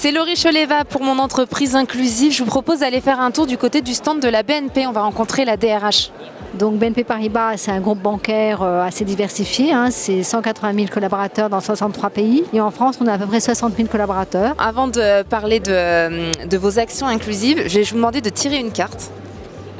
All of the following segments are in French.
C'est Laurie Choleva pour mon entreprise inclusive. Je vous propose d'aller faire un tour du côté du stand de la BNP. On va rencontrer la DRH. Donc BNP Paribas, c'est un groupe bancaire assez diversifié. C'est 180 000 collaborateurs dans 63 pays. Et en France, on a à peu près 60 000 collaborateurs. Avant de parler de vos actions inclusives, je vais vous demander de tirer une carte.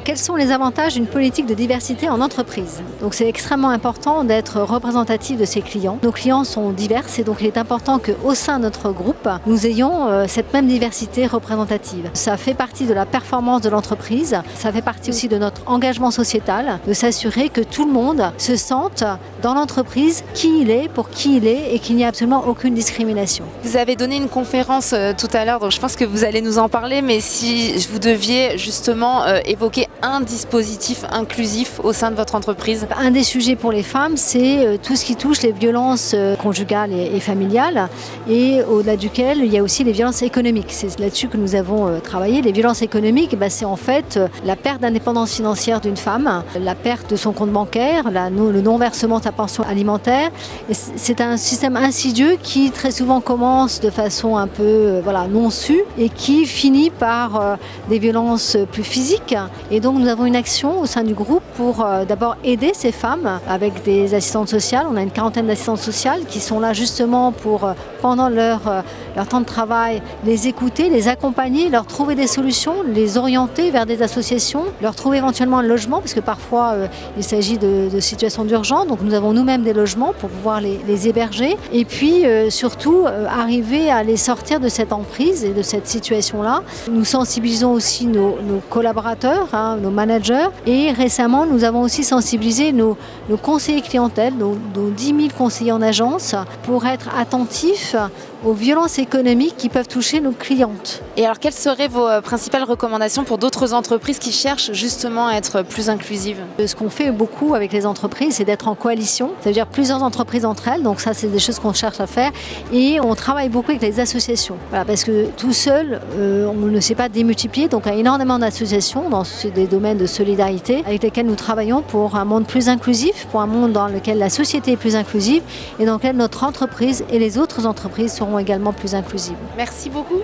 Quels sont les avantages d'une politique de diversité en entreprise? Donc c'est extrêmement important d'être représentatif de ses clients. Nos clients sont divers et donc il est important qu'au sein de notre groupe, nous ayons cette même diversité représentative. Ça fait partie de la performance de l'entreprise, ça fait partie aussi de notre engagement sociétal, de s'assurer que tout le monde se sente dans l'entreprise qui il est, pour qui il est et qu'il n'y a absolument aucune discrimination. Vous avez donné une conférence tout à l'heure, donc je pense que vous allez nous en parler, mais si vous deviez justement évoquer un dispositif inclusif au sein de votre entreprise? Un des sujets pour les femmes, c'est tout ce qui touche les violences conjugales et familiales et au-delà duquel il y a aussi les violences économiques. C'est là-dessus que nous avons travaillé. Les violences économiques, c'est en fait la perte d'indépendance financière d'une femme, la perte de son compte bancaire, le non-versement de sa pension alimentaire. Et c'est un système insidieux qui très souvent commence de façon un peu non sue et qui finit par des violences plus physiques. Et donc nous avons une action au sein du groupe pour d'abord aider ces femmes avec des assistantes sociales. On a une quarantaine d'assistantes sociales qui sont là justement pour, pendant leur temps de travail, les écouter, les accompagner, leur trouver des solutions, les orienter vers des associations, leur trouver éventuellement un logement, parce que parfois il s'agit de situations d'urgence. Donc nous avons nous-mêmes des logements pour pouvoir les héberger. Et puis surtout arriver à les sortir de cette emprise et de cette situation-là. Nous sensibilisons aussi nos collaborateurs, nos managers, et récemment nous avons aussi sensibilisé nos conseillers clientèle, nos 10 000 conseillers en agence, pour être attentifs aux violences économiques qui peuvent toucher nos clientes. Et alors quelles seraient vos principales recommandations pour d'autres entreprises qui cherchent justement à être plus inclusives? Ce qu'on fait beaucoup avec les entreprises, c'est d'être en coalition, ça veut dire plusieurs entreprises entre elles, donc ça c'est des choses qu'on cherche à faire, et on travaille beaucoup avec les associations, parce que tout seul on ne sait pas démultiplier, donc il y a énormément d'associations dans des domaines de solidarité avec lesquels nous travaillons pour un monde plus inclusif, pour un monde dans lequel la société est plus inclusive et dans lequel notre entreprise et les autres entreprises seront également plus inclusives. Merci beaucoup.